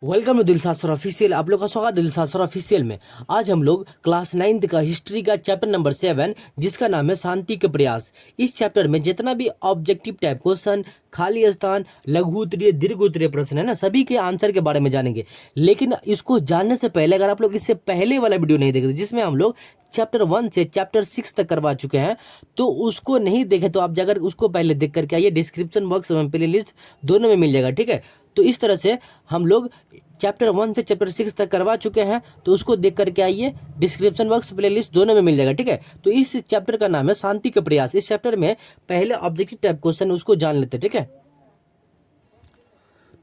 Welcome to Dilshad sir official. आप लोग का स्वागत है दिलसाद सर ऑफिशियल में। आज हम लोग क्लास 9th का हिस्ट्री का चैप्टर नंबर 7 जिसका नाम है शांति के प्रयास। इस चैप्टर में जितना भी ऑब्जेक्टिव टाइप क्वेश्चन, खाली स्थान, लघु उत्तरीय, दीर्घ उत्तरीय प्रश्न है ना, सभी के आंसर के बारे में जानेंगे। लेकिन इसको जानने से पहले अगर आप लोग इससे पहले वाला वीडियो नहीं देख रहे जिसमें हम लोग चैप्टर 1 से चैप्टर 6 तक करवा चुके हैं, तो उसको नहीं देखे तो आप जाकर उसको पहले देख करके आइए। डिस्क्रिप्शन बॉक्स में प्ले लिस्ट दोनों में मिल जाएगा, ठीक है। तो इस तरह से हम लोग चैप्टर 1 से चैप्टर 6 तक करवा चुके हैं, तो उसको देख करके आइए। डिस्क्रिप्शन बॉक्स प्लेलिस्ट दोनों में मिल जाएगा, ठीक है। तो इस चैप्टर का नाम है शांति का प्रयास। इस चैप्टर में पहले ऑब्जेक्टिव टाइप क्वेश्चन उसको जान लेते हैं, ठीक है।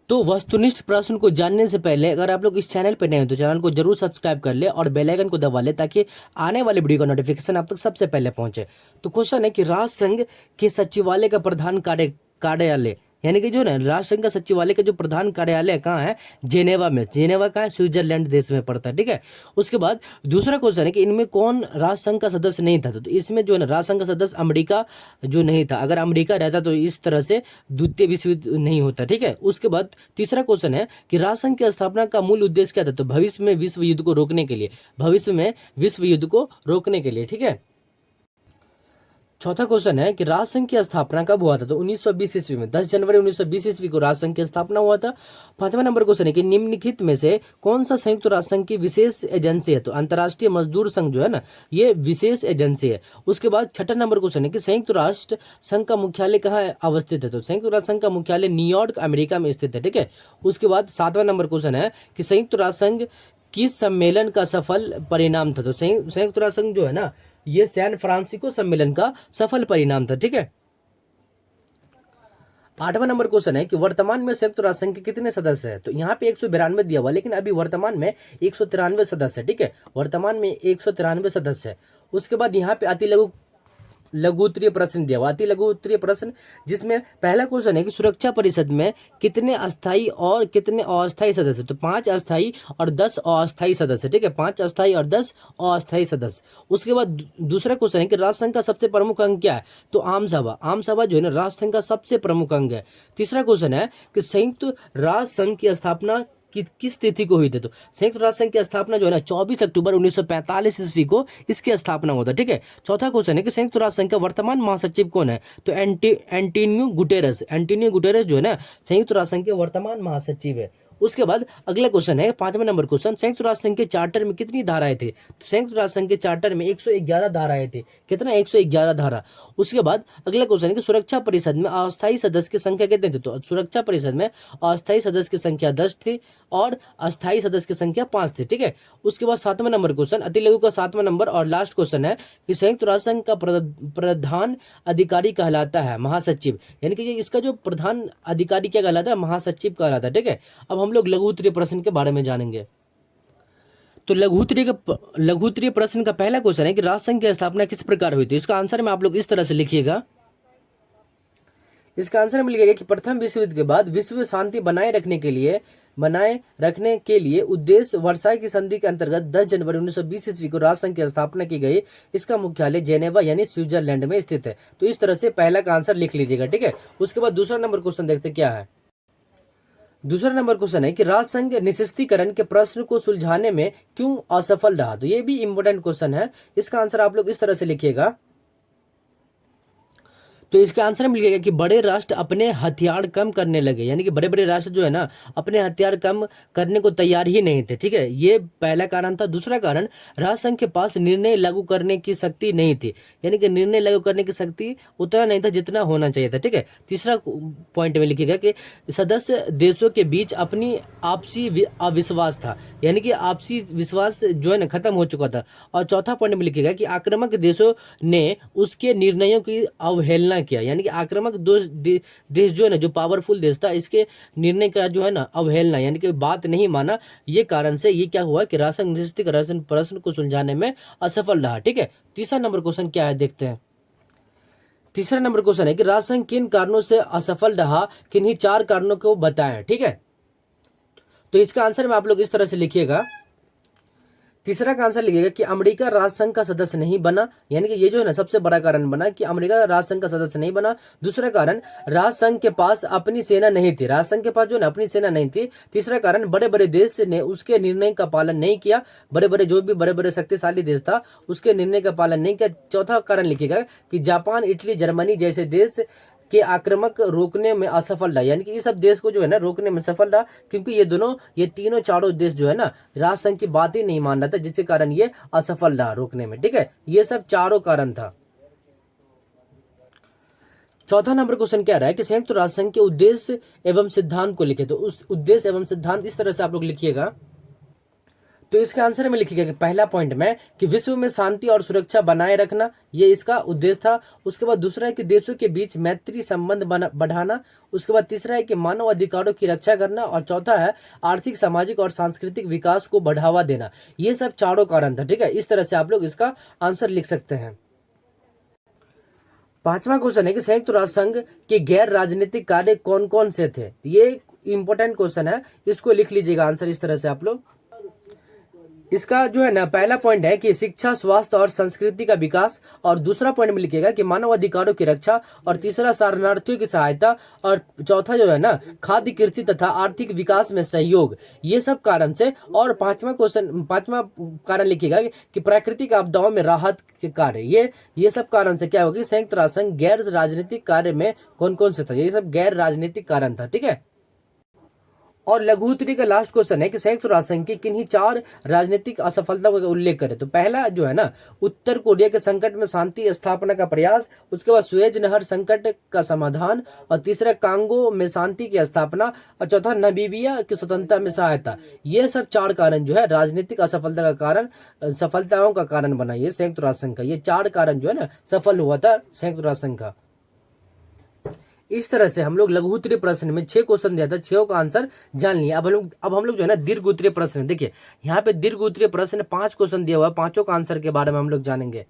तो वस्तुनिष्ठ प्रश्न को जानने से पहले अगर आप लोग इस चैनल पर नए हो तो चैनल को जरूर सब्सक्राइब कर ले और बेल आइकन को दबा ले ताकि आने वाले वीडियो का नोटिफिकेशन आप तक सबसे पहले पहुंचे। तो क्वेश्चन है कि राष्ट्रसंघ के सचिवालय का प्रधान कार्यालय यानी कि जो ना राष्ट्रसंघ का सचिवालय का जो प्रधान कार्यालय कहाँ है? जेनेवा में। जेनेवा कहाँ है? स्विट्जरलैंड देश में पड़ता है, ठीक है। उसके बाद दूसरा क्वेश्चन है कि इनमें कौन राष्ट्रसंघ का सदस्य नहीं था? तो इसमें जो है ना राष्ट्रसंघ का सदस्य अमेरिका जो नहीं था। अगर अमेरिका रहता तो इस तरह से द्वितीय विश्व युद्ध नहीं होता, ठीक है। उसके बाद तीसरा क्वेश्चन है कि राष्ट्रसंघ की स्थापना का मूल उद्देश्य क्या था? तो भविष्य में विश्व युद्ध को रोकने के लिए, भविष्य में विश्व युद्ध को रोकने के लिए, ठीक है। चौथा क्वेश्चन है कि राष्ट्रसंघ की स्थापना कब हुआ था? तो 1920 ईस्वी में, 10 जनवरी 1920 ईस्वी को राष्ट्रसंघ की स्थापना हुआ था। पांचवा नंबर क्वेश्चन है कि निम्नलिखित में से कौन सा संयुक्त राष्ट्र संघ की विशेष एजेंसी है? तो अंतर्राष्ट्रीय मजदूर संघ जो है ना, ये विशेष एजेंसी है। उसके बाद छठा नंबर क्वेश्चन है कि संयुक्त राष्ट्र संघ का मुख्यालय कहाँ अवस्थित है? तो संयुक्त राष्ट्र संघ का मुख्यालय न्यूयॉर्क अमेरिका में स्थित है, ठीक है। उसके बाद सातवां नंबर क्वेश्चन है कि संयुक्त राष्ट्र संघ किस सम्मेलन का सफल परिणाम था? तो संयुक्त राष्ट्र संघ जो है ना, ये सैन फ्रांसिस्को सम्मेलन का सफल परिणाम था, ठीक है। आठवां नंबर क्वेश्चन है कि वर्तमान में संयुक्त राष्ट्र संघ के कितने सदस्य हैं? तो यहाँ पे 192 दिया हुआ, लेकिन अभी वर्तमान में 193 सदस्य है, ठीक है। वर्तमान में 193 सदस्य है। उसके बाद यहाँ पे अति लघु उत्तरीय प्रश्न दिया हुआ, अति लघु उत्तरीय प्रश्न, जिसमें पहला क्वेश्चन है कि सुरक्षा परिषद में कितने अस्थायी और कितने अस्थायी सदस्य? तो 5 अस्थायी और 10 अस्थायी सदस्य, ठीक है। 5 अस्थायी और 10 अस्थायी सदस्य। उसके बाद दूसरा क्वेश्चन है कि राष्ट्रसंघ का सबसे प्रमुख अंग क्या है? तो आम सभा। आम सभा जो है ना राष्ट्रसंघ का सबसे प्रमुख अंग है। तीसरा क्वेश्चन है कि संयुक्त राष्ट्र संघ की स्थापना किस तिथि को हुई थी? तो संयुक्त राष्ट्र संघ की स्थापना जो है ना 24 अक्टूबर 1945 ईस्वी को इसकी स्थापना होता है, ठीक है। चौथा क्वेश्चन है कि संयुक्त राष्ट्र संघ का वर्तमान महासचिव कौन है? तो एंटोनियो गुटेरेस। एंटोनियो गुटेरेस जो है ना संयुक्त राष्ट्र संघ के वर्तमान महासचिव है। उसके बाद अगला क्वेश्चन है पांचवा नंबर क्वेश्चन, संयुक्त राष्ट्र संघ के चार्टर में कितनी धाराएं थी? तो संयुक्त राष्ट्र संघ के चार्टर में 111 धाराएं थी। कितना? 111 धारा। उसके बाद अगला क्वेश्चन है कि सुरक्षा परिषद में अस्थायी सदस्य की संख्या कितने थे? तो सुरक्षा परिषद में अस्थायी सदस्य की संख्या 10 थी और अस्थायी सदस्य की संख्या 5 थी, ठीक है। उसके बाद सातवां नंबर क्वेश्चन, अति लघु का सातवां नंबर और लास्ट क्वेश्चन है कि संयुक्त राष्ट्र संघ का प्रधान अधिकारी कहलाता है महासचिव, यानी कि इसका जो प्रधान अधिकारी क्या कहलाता है? महासचिव कहलाता है, ठीक है। अब हम लोग लघु उत्तरीय प्रश्न के बारे में जानेंगे। तो लघु उत्तरीय प्रश्न का पहला क्वेश्चन है कि राष्ट्रसंघ की स्थापना किस प्रकार हुई थी? इसका आंसर में आप लोग इस तरह से लिखिएगा। इसका आंसर में लिखिएगा कि प्रथम विश्व युद्ध के बाद विश्व शांति बनाए रखने के लिए उद्देश्य वर्साई की संधि के अंतर्गत 10 जनवरी 1920 ईस्वी को राष्ट्रसंघ की स्थापना की गई। इसका मुख्यालय जेनेवा यानी स्विट्जरलैंड में स्थित है। तो इस तरह से पहला का आंसर लिख लीजिएगा, ठीक है। उसके बाद दूसरा नंबर क्वेश्चन देखते क्या है। दूसरा नंबर क्वेश्चन है कि राष्ट्रसंघ निशस्त्रीकरण के प्रश्न को सुलझाने में क्यों असफल रहा? तो ये भी इंपॉर्टेंट क्वेश्चन है। इसका आंसर आप लोग इस तरह से लिखिएगा। तो इसका आंसर में लिखिएगा कि बड़े राष्ट्र अपने हथियार कम करने लगे, यानी कि बड़े बड़े राष्ट्र जो है ना अपने हथियार कम करने को तैयार ही नहीं थे, ठीक है। ये पहला कारण था। दूसरा कारण, राष्ट्रसंघ के पास निर्णय लागू करने की शक्ति नहीं थी, यानी कि निर्णय लागू करने की शक्ति उतना नहीं था जितना होना चाहिए था, ठीक है। तीसरा पॉइंट में लिखिएगा कि सदस्य देशों के बीच अपनी आपसी अविश्वास था, यानी कि आपसी विश्वास जो है ना खत्म हो चुका था। और चौथा पॉइंट में लिखिएगा कि आक्रामक देशों ने उसके निर्णयों की अवहेलना किया, यानी कि आक्रामक देश जो है ना, जो पावरफुल देश था, इसके निर्णय का जो है ना अवहेलना, यानी कि बात नहीं माना। ये कारण से ये क्या हुआ कि राष्ट्रसंघ निशस्त्रीकरण प्रश्न को सुलझाने में असफल रहा, ठीक है। तीसरा नंबर क्वेश्चन क्या है देखते हैं। तीसरा नंबर क्वेश्चन है कि राष्ट्रसंघ किन कारणों से असफल रहा, किन्हीं 4 कारणों को बताएं, ठीक है। तो इसका आंसर में आप लोग इस तरह से लिखिएगा। तीसरा का आंसर लिखिएगा कि अमेरिका राष्ट्रसंघ का सदस्य नहीं बना, यानी कि ये जो है ना सबसे बड़ा कारण बना कि अमेरिका राष्ट्रसंघ का सदस्य नहीं बना। दूसरा कारण, राष्ट्रसंघ के पास अपनी सेना नहीं थी, राष्ट्रसंघ के पास जो है ना अपनी सेना नहीं थी। तीसरा कारण, बड़े बड़े देश ने उसके निर्णय का पालन नहीं किया, बड़े बड़े जो भी बड़े बड़े शक्तिशाली देश था उसके निर्णय का पालन नहीं किया। चौथा कारण लिखिएगा कि जापान, इटली, जर्मनी जैसे देश के आक्रमक रोकने में असफल रहा, यानी कि ये सब देश को जो है ना रोकने में सफल रहा, क्योंकि ये तीनों चारों देश जो है ना राष्ट्रसंघ की बात ही नहीं मान रहा था, जिसके कारण ये असफल रहा रोकने में। ठीक है, ये सब चारों कारण था। चौथा नंबर क्वेश्चन क्या रहा है कि संयुक्त राष्ट्र संघ के उद्देश्य एवं सिद्धांत को लिखे। तो उस उद्देश्य एवं सिद्धांत इस तरह से आप लोग लिखिएगा। तो इसके आंसर में लिखिएगा कि पहला पॉइंट में कि विश्व में शांति और सुरक्षा बनाए रखना, ये इसका उद्देश्य था। उसके बाद दूसरा है कि देशों के बीच मैत्री संबंध बढ़ाना। उसके बाद तीसरा है कि मानव अधिकारों की रक्षा करना, और चौथा है आर्थिक, सामाजिक और सांस्कृतिक विकास को बढ़ावा देना। ये सब चारों कारण था। ठीक है, इस तरह से आप लोग इसका आंसर लिख सकते हैं। पांचवा क्वेश्चन है कि संयुक्त राष्ट्र संघ के गैर राजनीतिक कार्य कौन कौन से थे। ये इंपॉर्टेंट क्वेश्चन है, इसको लिख लीजिएगा आंसर इस तरह से आप लोग। इसका जो है ना पहला पॉइंट है कि शिक्षा, स्वास्थ्य और संस्कृति का विकास, और दूसरा पॉइंट में लिखिएगा कि मानव अधिकारों की रक्षा, और तीसरा शरणार्थियों की सहायता, और चौथा जो है ना खाद्य, कृषि तथा आर्थिक विकास में सहयोग। ये सब कारण से। और पांचवा कारण लिखिएगा कि प्राकृतिक आपदाओं में राहत के कार्य। ये सब कारण से क्या होगी, संयुक्त राष्ट्र संघ गैर राजनीतिक कार्य में कौन कौन से था, ये सब गैर राजनीतिक कारण था। ठीक है, और लघु उत्तरी का लास्ट क्वेश्चन है कि संयुक्त राष्ट्र संघ की किन्हीं 4 राजनीतिक असफलताओं का उल्लेख करें। तो पहला जो है ना उत्तर कोरिया के संकट में शांति स्थापना का प्रयास, उसके बाद सुएज नहर संकट का समाधान, और तीसरा कांगो में शांति की स्थापना, और चौथा नामीबिया की स्वतंत्रता में सहायता। ये सब 4 कारण जो है राजनीतिक असफलता का कारण, सफलताओं का कारण बना ये संयुक्त राष्ट्र संघ का। ये 4 कारण जो है ना सफल हुआ था संयुक्त राष्ट्र संघ का। इस तरह से हम लोग लघु उत्तरीय प्रश्न में 6 क्वेश्चन दिया था, 6 का आंसर जान लिया। अब हम लोग जो है ना दीर्घ उत्तरीय प्रश्न, देखिए यहाँ पे दीर्घ उत्तरीय प्रश्न 5 क्वेश्चन दिया हुआ है, पांचों का आंसर के बारे में हम लोग जानेंगे।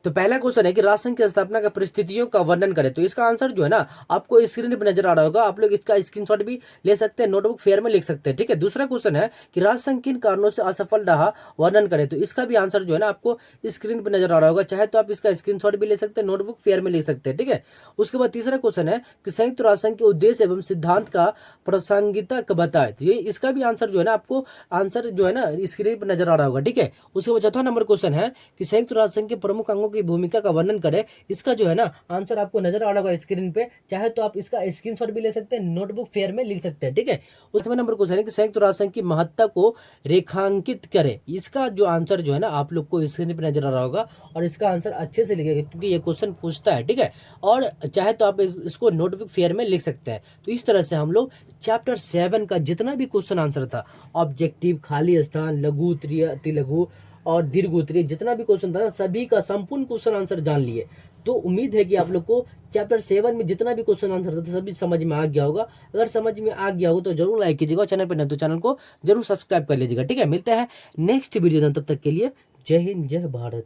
तो पहला क्वेश्चन है कि राष्ट्र संघ की स्थापना का परिस्थितियों का वर्णन करें। तो इसका आंसर जो है ना आपको स्क्रीन पर नजर आ रहा होगा, आप लोग इसका स्क्रीनशॉट भी ले सकते हैं, नोटबुक फेयर में लिख सकते हैं। ठीक है, दूसरा क्वेश्चन है कि राष्ट्र संघ किन कारणों से असफल रहा, वर्णन करें। तो इसका भी आंसर जो है ना आपको स्क्रीन पर नजर आ रहा होगा, चाहे तो आप इसका स्क्रीनशॉट भी ले सकते हैं, नोटबुक फेयर में लिख सकते हैं। ठीक है, उसके बाद तीसरा क्वेश्चन है कि संयुक्त राष्ट्र संघ के उद्देश्य एवं सिद्धांत का प्रासंगिकता बताए। तो ये इसका भी आंसर जो है ना आपको आंसर जो है ना स्क्रीन पर नजर आ रहा होगा। ठीक है, उसके बाद चौथा नंबर क्वेश्चन है कि संयुक्त राष्ट्र संघ के प्रमुख अंगों की भूमिका का वर्णन करें। इसका जो है ना आंसर आपको नजर आ रहा होगा स्क्रीन पे, चाहे तो आप इसका स्क्रीनशॉट भी ले सकते हैं, नोटबुक फेयर में लिख सकते हैं। ठीक है, उसमें नंबर क्वेश्चन है कि संयुक्त राष्ट्र संघ की महत्ता को रेखांकित करें। इसका जो आंसर जो है ना आप लोग को स्क्रीन पे नजर आ रहा होगा, और इसका आंसर अच्छे से लिखेगा क्योंकि ये क्वेश्चन पूछता है। ठीक है, और चाहे तो आप इसको नोटबुक फेयर में लिख सकते हैं। तो इस तरह से हम लोग चैप्टर 7 का जितना भी क्वेश्चन आंसर था, ऑब्जेक्टिव, खाली स्थान, लघु उत्तरीय, अति लघु और दीर्घ उत्तरीय, जितना भी क्वेश्चन था ना सभी का संपूर्ण क्वेश्चन आंसर जान लिए। तो उम्मीद है कि आप लोग को चैप्टर 7 में जितना भी क्वेश्चन आंसर था सभी समझ में आ गया होगा। अगर समझ में आ गया हो तो जरूर लाइक कीजिएगा, चैनल पर नहीं तो चैनल को जरूर सब्सक्राइब कर लीजिएगा। ठीक है, मिलते हैं नेक्स्ट वीडियो में, तब तक के लिए जय हिंद, जय भारत।